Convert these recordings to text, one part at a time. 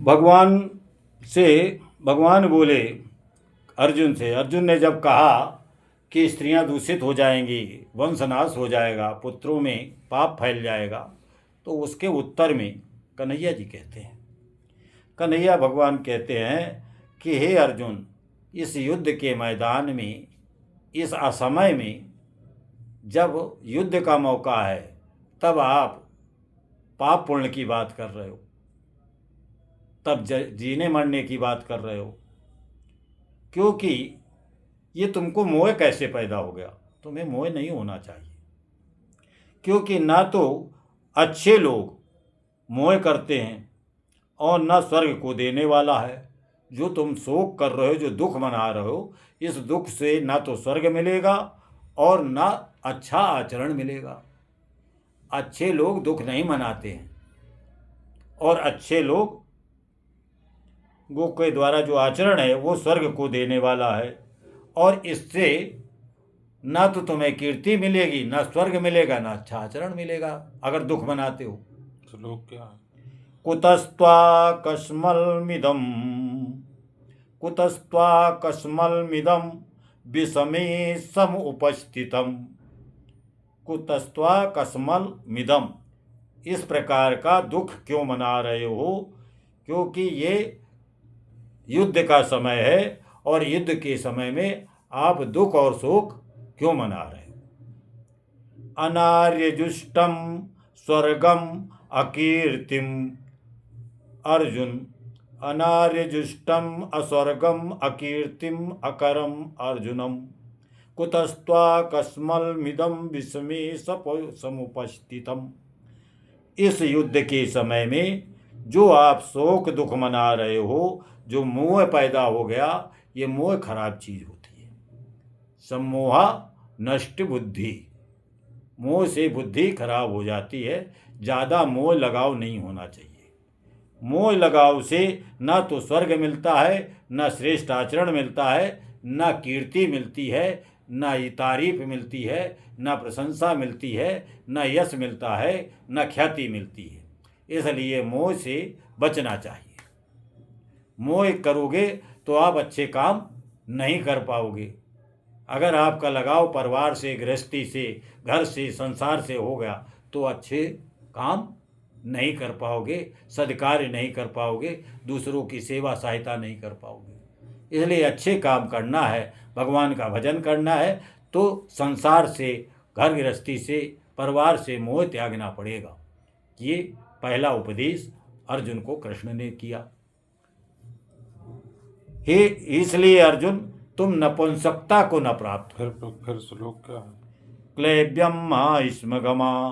भगवान से भगवान बोले अर्जुन से, अर्जुन ने जब कहा कि स्त्रियां दूषित हो जाएंगी, वंशनाश हो जाएगा, पुत्रों में पाप फैल जाएगा, तो उसके उत्तर में कन्हैया जी कहते हैं, कन्हैया भगवान कहते हैं कि हे अर्जुन, इस युद्ध के मैदान में, इस असमय में, जब युद्ध का मौका है, तब आप पाप पुण्य की बात कर रहे हो, तब जीने मरने की बात कर रहे हो। क्योंकि ये तुमको मोह कैसे पैदा हो गया? तुम्हें मोह नहीं होना चाहिए, क्योंकि ना तो अच्छे लोग मोह करते हैं और ना स्वर्ग को देने वाला है। जो तुम शोक कर रहे हो, जो दुख मना रहे हो, इस दुख से ना तो स्वर्ग मिलेगा और ना अच्छा आचरण मिलेगा। अच्छे लोग दुख नहीं मनाते हैं, और अच्छे लोग के द्वारा जो आचरण है वो स्वर्ग को देने वाला है, और इससे ना तो तुम्हें कीर्ति मिलेगी, ना स्वर्ग मिलेगा, ना अच्छा आचरण मिलेगा अगर दुख मनाते हो। श्लोक क्या है? कुतस्त्वाकस्मलमिदं कुतस्त्वाकस्मलमिदं विषमे समुपस्थितम्। कुतस्त्वाकस्मलमिदं, इस प्रकार का दुख क्यों मना रहे हो? क्योंकि ये युद्ध का समय है, और युद्ध के समय में आप दुख और शोक क्यों मना रहे हो? अनार्यजुष्टम स्वर्गम अकीर्तिम अर्जुन, अनार्यजुष्टम अस्वर्गम अकीर्तिम अकरम अर्जुनम, कुतस्त्वाकस्मलमिदं विषमे समुपस्थितम। इस युद्ध के समय में जो आप शोक दुख मना रहे हो, जो मोह पैदा हो गया, ये मोह खराब चीज होती है। सम्मोहा नष्ट बुद्धि, मोह से बुद्धि खराब हो जाती है। ज़्यादा मोह लगाव नहीं होना चाहिए। मोह लगाव से ना तो स्वर्ग मिलता है, ना श्रेष्ठ आचरण मिलता है, ना कीर्ति मिलती है, ना तारीफ मिलती है, ना प्रशंसा मिलती है, ना यश मिलता है, ना ख्याति मिलती है। इसलिए मोह से बचना चाहिए। मोह करोगे तो आप अच्छे काम नहीं कर पाओगे। अगर आपका लगाव परिवार से, गृहस्थी से, घर से, संसार से हो गया, तो अच्छे काम नहीं कर पाओगे, सद्कार्य नहीं कर पाओगे, दूसरों की सेवा सहायता नहीं कर पाओगे। इसलिए अच्छे काम करना है, भगवान का भजन करना है, तो संसार से, घर गृहस्थी से, परिवार से मोह त्यागना पड़ेगा। ये पहला उपदेश अर्जुन को कृष्ण ने किया। हे, इसलिए अर्जुन, तुम नपुंसकता को न प्राप्त। फिर श्लोक क्या है? क्लेब्यम मास्मगमा,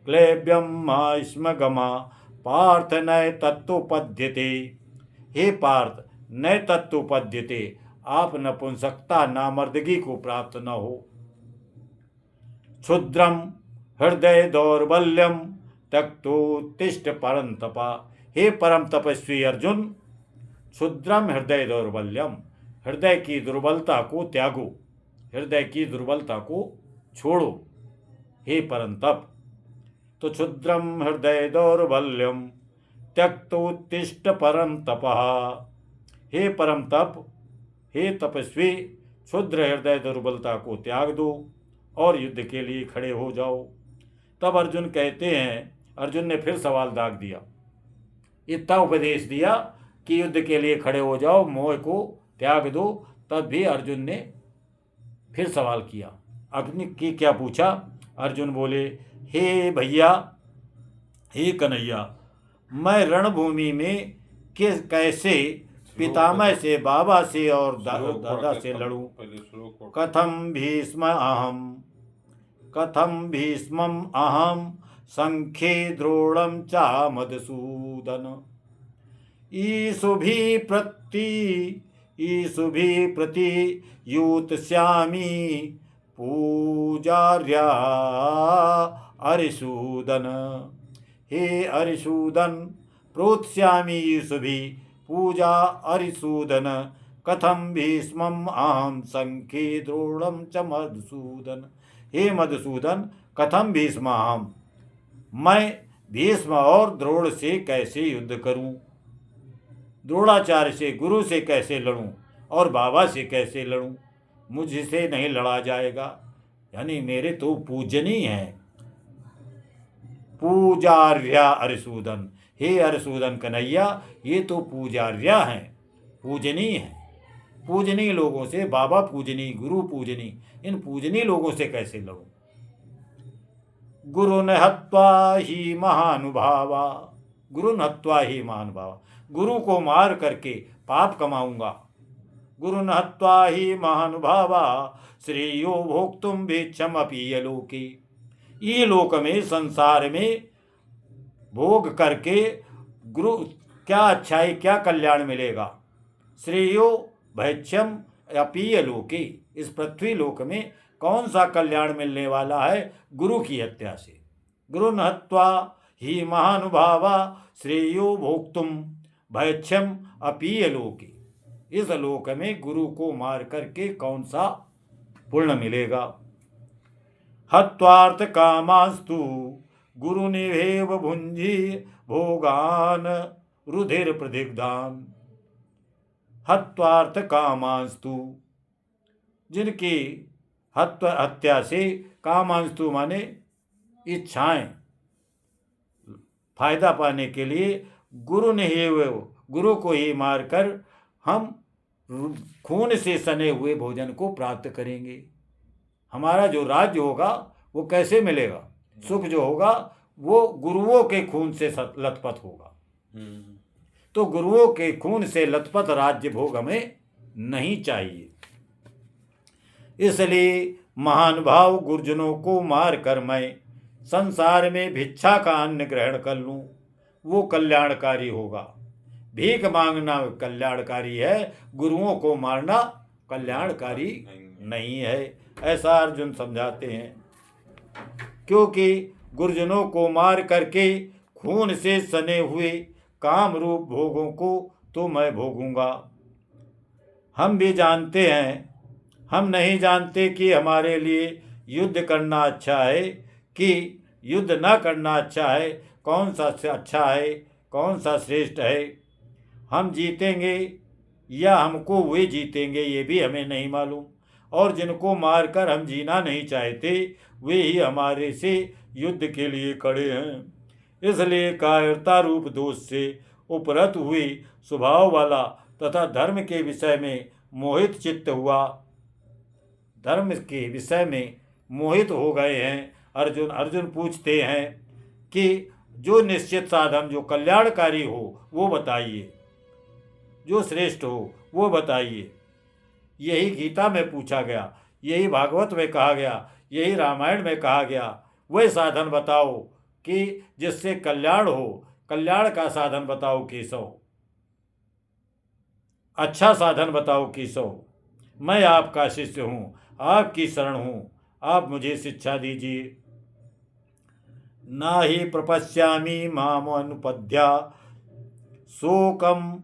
क्लेब्यम मास्मगमा पार्थ नय तत्वोपद्यते। हे पार्थ, नय तत्वोपद्यते, आप नपुंसकता, नामर्दगी को प्राप्त न हो। क्षुद्रम हृदय दौर्बल्यम त्यक्तोत्तिष्ठ परंतपा। हे परम तपस्वी अर्जुन, क्षुद्रम हृदय दौर्बल्यम, हृदय की दुर्बलता को त्यागो, हृदय की दुर्बलता को छोड़ो। हे परंतप, तो क्षुद्रम हृदय दौर्बल्यम त्यक्तोत्तिष्ठ परम तपः। हे परम तप, हे तपस्वी, क्षुद्र हृदय दुर्बलता को त्याग दो और युद्ध के लिए खड़े हो जाओ। तब अर्जुन कहते हैं, अर्जुन ने फिर सवाल दाग दिया। इतना उपदेश दिया कि युद्ध के लिए खड़े हो जाओ, मोह को त्याग दो, तब भी अर्जुन ने फिर सवाल किया। अग्नि की क्या पूछा? अर्जुन बोले, हे भैया, हे कन्हैया, मैं रणभूमि में कैसे पितामह से, बाबा से और दादा से लड़ूं? कथम भीष्मम अहम संख्ये द्रोणम चा मधुसूदन। ईशुभि प्रति युत्स्यामि पूजार्या अरिसूदन। हे अरिसूदन, प्रोत्स्यामि ईशुभि पूजा अरिसूदन। कथम भीष्मम अहम संख्ये द्रोणम च मधुसूदन। हे मधुसूदन, कथम भीष्म मैं भीष्म और द्रोण से कैसे युद्ध करूं? द्रोणाचार्य से, गुरु से कैसे लड़ूं और बाबा से कैसे लड़ूं? मुझसे नहीं लड़ा जाएगा। यानी मेरे तो पूजनीय हैं, पूजार्या अरिसूदन। हे अरिसूदन कन्हैया, ये तो पूजार्या हैं, पूजनीय हैं। पूजनीय लोगों से, बाबा पूजनीय, गुरु पूजनीय, इन पूजनीय लोगों से कैसे लड़ूं? गुरु न हत्वा ही महानुभावा, गुरु न हत्वा ही महानुभावा, गुरु को मार करके पाप कमाऊंगा। गुरु न हत्वा ही महानुभावा श्रेयो भोक्तुम भिक्षम अपीय लोके। ये लोक में, संसार में भोग करके गुरु क्या अच्छाई, क्या कल्याण मिलेगा? श्रेयो भैक्षम अपीय लोके, इस पृथ्वी लोक में कौन सा कल्याण मिलने वाला है गुरु की हत्या से? गुरु न हत्वा ही महानुभावा श्रेयो भोक्तुम भैक्षम अपीय लोके। इस लोक में गुरु को मार करके कौन सा पुण्य मिलेगा? हत्वार्थ कामास्तु गुरु निभेव भुंजी भोगान रुधिर प्रदिग्धान। हत्वार्थ कामांस्तु, जिनकी हत्या से, कामांस्तु माने इच्छाएं, फायदा पाने के लिए, गुरु ने ही, गुरु को ही मारकर हम खून से सने हुए भोजन को प्राप्त करेंगे। हमारा जो राज्य होगा वो कैसे मिलेगा? सुख जो होगा वो गुरुओं के खून से लथपथ होगा। तो गुरुओं के खून से लथपथ राज्य भोग हमें नहीं चाहिए। इसलिए महानुभाव गुरुजनों को मार कर मैं संसार में भिक्षा का अन्न ग्रहण कर लूं, वो कल्याणकारी होगा। भीख मांगना कल्याणकारी है, गुरुओं को मारना कल्याणकारी नहीं है, ऐसा अर्जुन समझाते हैं। क्योंकि गुरुजनों को मार करके खून से सने हुए काम रूप भोगों को तो मैं भोगूंगा। हम भी जानते हैं, हम नहीं जानते कि हमारे लिए युद्ध करना अच्छा है कि युद्ध न करना अच्छा है, कौन सा अच्छा है, कौन सा श्रेष्ठ है। हम जीतेंगे या हमको वे जीतेंगे, ये भी हमें नहीं मालूम। और जिनको मारकर हम जीना नहीं चाहते वे ही हमारे से युद्ध के लिए खड़े हैं। इसलिए कायरता रूप दोष से उपरत हुई स्वभाव वाला तथा धर्म के विषय में मोहित चित्त हुआ, धर्म के विषय में मोहित हो गए हैं अर्जुन पूछते हैं कि जो निश्चित साधन, जो कल्याणकारी हो वो बताइए, जो श्रेष्ठ हो वो बताइए। यही गीता में पूछा गया, यही भागवत में कहा गया, यही रामायण में कहा गया। वह साधन बताओ कि जिससे कल्याण हो, कल्याण का साधन बताओ केशव, अच्छा साधन बताओ केशव। मैं आपका शिष्य हूँ, आपकी शरण हूँ, आप मुझे शिक्षा दीजिए। ना ही प्रपश्यामि माम अनुपद्या शोकम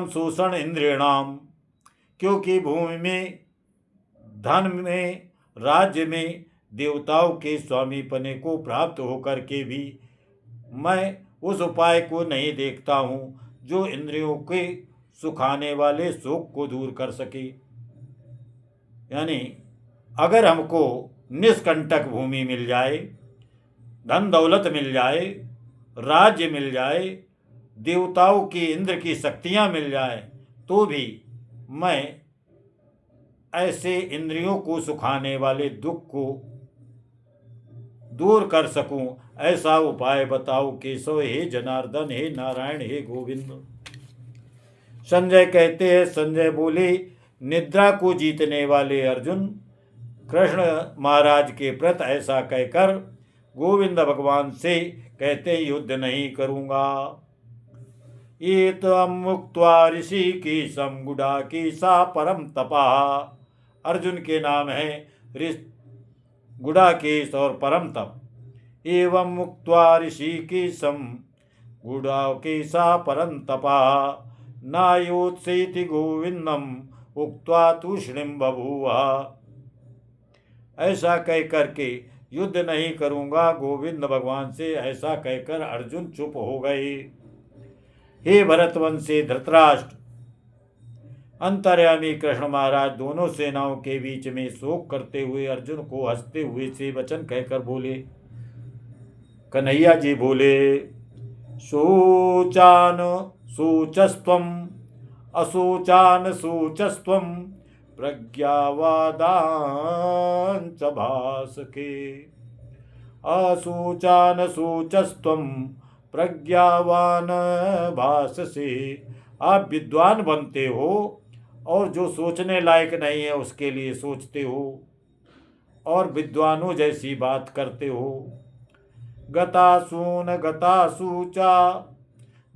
शोषण इंद्रियणाम। क्योंकि भूमि में, धन में, राज्य में देवताओं के स्वामीपने को प्राप्त होकर के भी मैं उस उपाय को नहीं देखता हूँ जो इंद्रियों के सुखाने वाले शोक को दूर कर सके। यानी अगर हमको निष्कंटक भूमि मिल जाए, धन दौलत मिल जाए, राज्य मिल जाए, देवताओं की, इंद्र की शक्तियाँ मिल जाए, तो भी मैं ऐसे इंद्रियों को सुखाने वाले दुख को दूर कर सकूं, ऐसा उपाय बताओ केशव, हे जनार्दन, हे नारायण, हे गोविंद। संजय कहते हैं, संजय बोले, निद्रा को जीतने वाले अर्जुन कृष्ण महाराज के प्रति ऐसा कहकर गोविंद भगवान से कहते, युद्ध नहीं करूँगा। ये तो मुक्त्वा ऋषि की समगुड़ा की सा परम तपा। अर्जुन के नाम है गुडाकेश और परम तप। एवं मुक्त्वा ऋषि की सम गुडाकेशा परम तपा नायोत्सेति गोविंदम उक्त्वा तूष्णीम बभूवा। ऐसा कह करके युद्ध नहीं करूँगा गोविंद भगवान से, ऐसा कहकर अर्जुन चुप हो गए। हे भरतवंशी धृतराष्ट्र, अंतर्यामी कृष्ण महाराज दोनों सेनाओं के बीच में शोक करते हुए अर्जुन को हंसते हुए से वचन कहकर बोले। कन्हैया जी बोले, शोचान शोचस्त्वम अशोचान शोचस्त्वम प्रज्ञावादांच भासके। अशोचान शोचस्त्वम प्रज्ञावान भाससे। आप विद्वान बनते हो और जो सोचने लायक नहीं है उसके लिए सोचते हो और विद्वानों जैसी बात करते हो। गतासून गतासूचा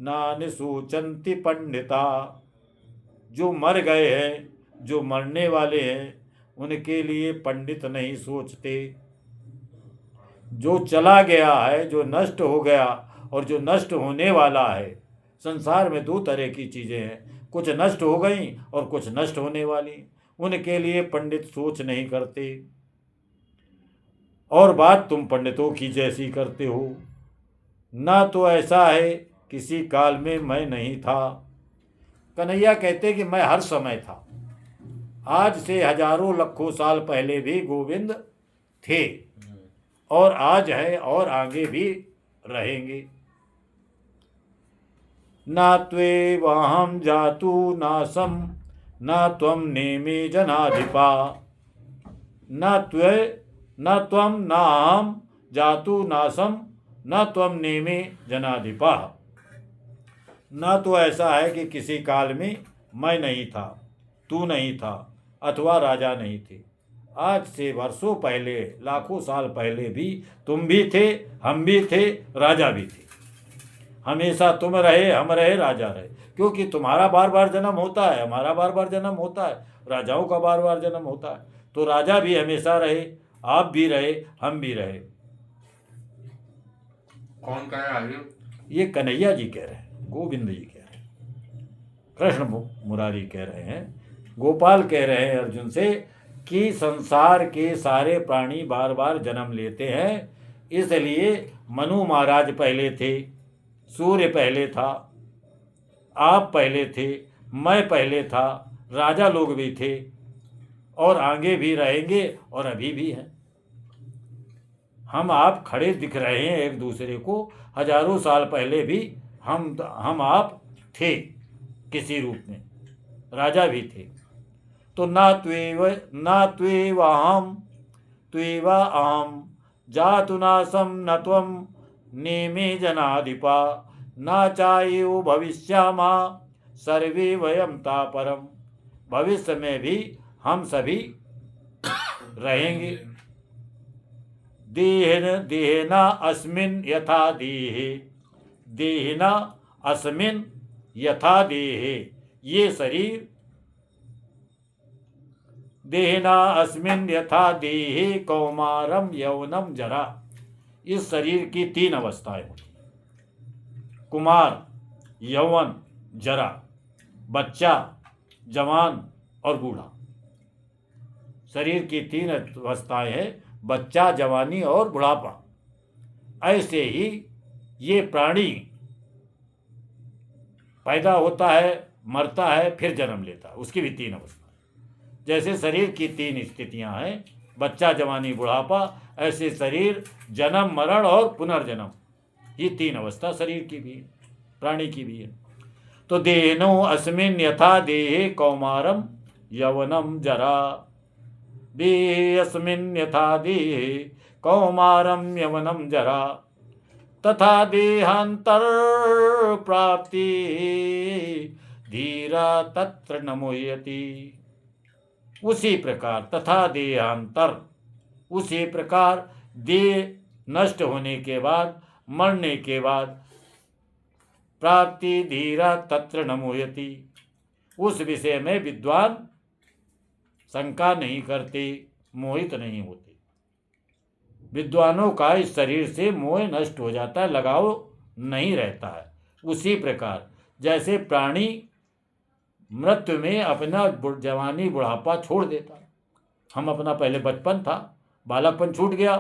नान सूचंति पंडिता। जो मर गए हैं, जो मरने वाले हैं, उनके लिए पंडित नहीं सोचते। जो चला गया है, जो नष्ट हो गया और जो नष्ट होने वाला है, संसार में दो तरह की चीज़ें हैं, कुछ नष्ट हो गई और कुछ नष्ट होने वाली, उनके लिए पंडित सोच नहीं करते। और बात तुम पंडितों की जैसी करते हो। ना तो ऐसा है किसी काल में मैं नहीं था। कन्हैया कहते कि मैं हर समय था। आज से हजारों लाखों साल पहले भी गोविंद थे और आज है और आगे भी रहेंगे। ना त्वेवाहं जातु नासम न त्वं नेमि जनाधिपा। न त्वं नाहं जातु नासम न त्वं नेमि जनाधिपा। न तो ऐसा है कि किसी काल में मैं नहीं था, तू नहीं था अथवा राजा नहीं थे। आज से वर्षों पहले, लाखों साल पहले भी तुम भी थे, हम भी थे, राजा भी थे। हमेशा तुम रहे, हम रहे, राजा रहे। क्योंकि तुम्हारा बार बार जन्म होता है, हमारा बार बार जन्म होता है, राजाओं का बार बार जन्म होता है। तो राजा भी हमेशा रहे, आप भी रहे, हम भी रहे। कौन कह रहा है? ये कन्हैया जी कह रहे हैं, गोविंद जी कह रहे हैं, कृष्ण मुरारी कह रहे हैं, गोपाल कह रहे हैं अर्जुन से कि संसार के सारे प्राणी बार बार जन्म लेते हैं। इसलिए मनु महाराज पहले थे, सूर्य पहले था, आप पहले थे, मैं पहले था, राजा लोग भी थे और आगे भी रहेंगे और अभी भी हैं। हम आप खड़े दिख रहे हैं एक दूसरे को। हजारों साल पहले भी हम आप थे किसी रूप में, राजा भी थे। तो ना त्वेवा अहम जातु नासम न त्वं नेमि जनाधिपा। न चायो भविष्यामा सर्वे वयम तापरम। भविष्य में भी हम सभी रहेंगे। देहिना अस्मिन् यथा देहे, देहिना अस्मिन् यथा देहे। ये शरीर देहिना अस्मिन् यथा देहे कौमारम यौवनम जरा। इस शरीर की तीन अवस्थाएं होती, कुमार, यौवन, जरा, बच्चा, जवान और बूढ़ा। शरीर की तीन अवस्थाएं हैं, बच्चा, जवानी और बुढ़ापा। ऐसे ही ये प्राणी पैदा होता है, मरता है, फिर जन्म लेता है, उसकी भी तीन अवस्था। जैसे शरीर की तीन स्थितियां हैं, बच्चा, जवानी, बुढ़ापा, ऐसे शरीर जन्म, मरण और पुनर्जन्म, ये तीन अवस्था शरीर की भी है, प्राणी की भी है। तो देहिनो अस्मिन् यथा देहे कौमारम यौवनम जरा। देहे अस्मिन् यथा देहे कौमारम यौवनम जरा तथा देहांतर प्राप्ति धीरा तत्र न मुह्यति। उसी प्रकार तथा देहांतर, उसी प्रकार देह नष्ट होने के बाद, मरने के बाद, प्राप्ति धीरा तत्र न मुह्यति, उस विषय में विद्वान शंका नहीं करते, मोहित नहीं होते। विद्वानों का इस शरीर से मोह नष्ट हो जाता है, लगाव नहीं रहता है। उसी प्रकार जैसे प्राणी मृत्यु में अपना जवानी, बुढ़ापा छोड़ देता है। हम अपना पहले बचपन था, बालकपन छूट गया,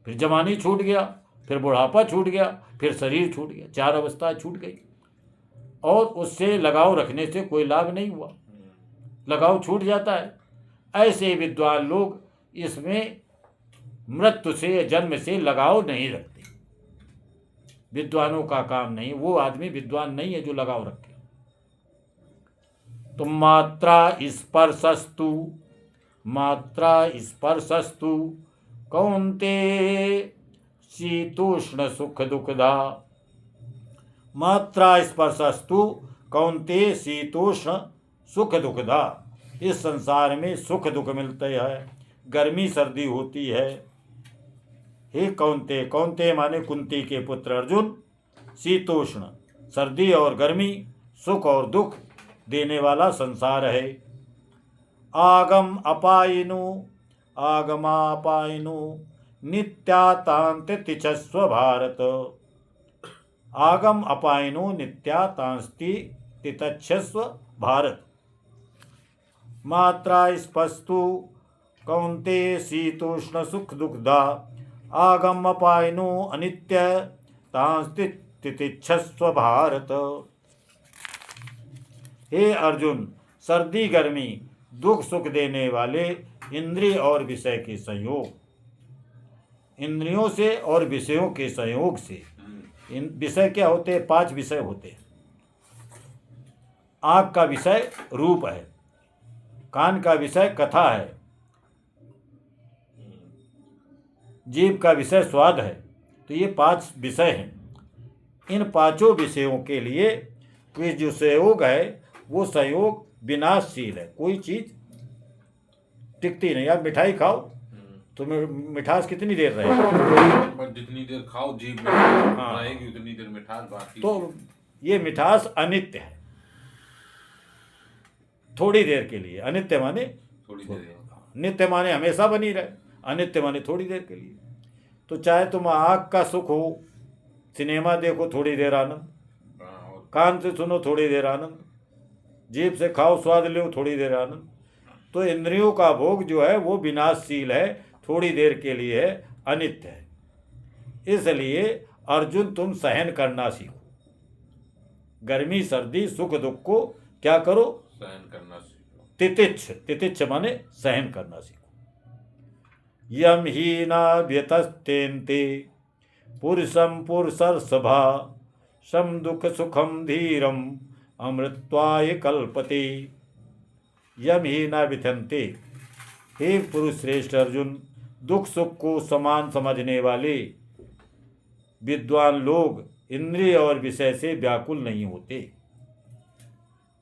फिर जवानी छूट गया, फिर बुढ़ापा छूट गया, फिर शरीर छूट गया, चार अवस्थाएं छूट गई। और उससे लगाव रखने से कोई लाभ नहीं हुआ, लगाव छूट जाता है। ऐसे विद्वान लोग इसमें मृत्यु से, जन्म से लगाव नहीं रखते। विद्वानों का काम नहीं, वो आदमी विद्वान नहीं है जो लगाव रखे। तो मात्रा स्पर्शस्तु कौन्ते शीतोष्ण सुख दुखदा। मात्रा स्पर्शस्तु कौन्ते शीतोष्ण सुख दुखदा। इस संसार में सुख दुख मिलते हैं, गर्मी सर्दी होती है। हे कौन्ते, कौन्ते माने कुंती के पुत्र अर्जुन, शीतोष्ण सर्दी और गर्मी, सुख और दुख देने वाला संसार है। आगम अपायिनो नित्यातांत तिचस्व भारत। आगम अपायिनो नित्यातांस्ति तितच्छस्व भारत। मात्रा स्पस्तु कौन्ते शीतोष्ण सुख दुखदा। आगम अपायिनो अनित्य तांस्ति तितिच्छस्व भारत। हे अर्जुन, सर्दी गर्मी दुख सुख देने वाले इंद्रिय और विषय के संयोग, इंद्रियों से और विषयों के संयोग से। इन विषय क्या होते हैं? 5 विषय होते हैं। आँख का विषय रूप है, कान का विषय कथा है, जीभ का विषय स्वाद है। तो ये 5 विषय हैं। इन 5 विषयों के लिए कोई जो संयोग है वो संयोग विनाशशील है। कोई चीज टिकती नहीं। आप मिठाई खाओ तो मिठास कितनी देर रहेगी? पर जितनी देर खाओ जीभ में रहेगी उतनी देर मिठास बाकी। तो ये मिठास अनित्य है, थोड़ी देर के लिए। अनित्य माने थोड़ी देर, नित्य माने हमेशा बनी रहे, अनित्य माने थोड़ी देर के लिए। तो चाहे तुम आँख का सुख हो, सिनेमा देखो थोड़ी देर आनंद, कान से सुनो थोड़ी देर आनंद, जीभ से खाओ स्वाद लो थोड़ी देर आनंद। तो इंद्रियों का भोग जो है वो विनाशशील है, थोड़ी देर के लिए है, अनित्य है। इसलिए अर्जुन तुम सहन करना सीखो। गर्मी सर्दी सुख दुख को क्या करो? सहन करना सीखो। तितिच्छ माने सहन करना सीखो। यम ही न व्यतस्तेन्ते पुरुषम पुरुषर्षभा सम दुख सुखम धीरम अमृत्वाय कल्पते। यम ही न व्यथन्ते। हे पुरुष श्रेष्ठ अर्जुन, दुख सुख को समान समझने वाले विद्वान लोग इंद्रिय और विषय से व्याकुल नहीं होते।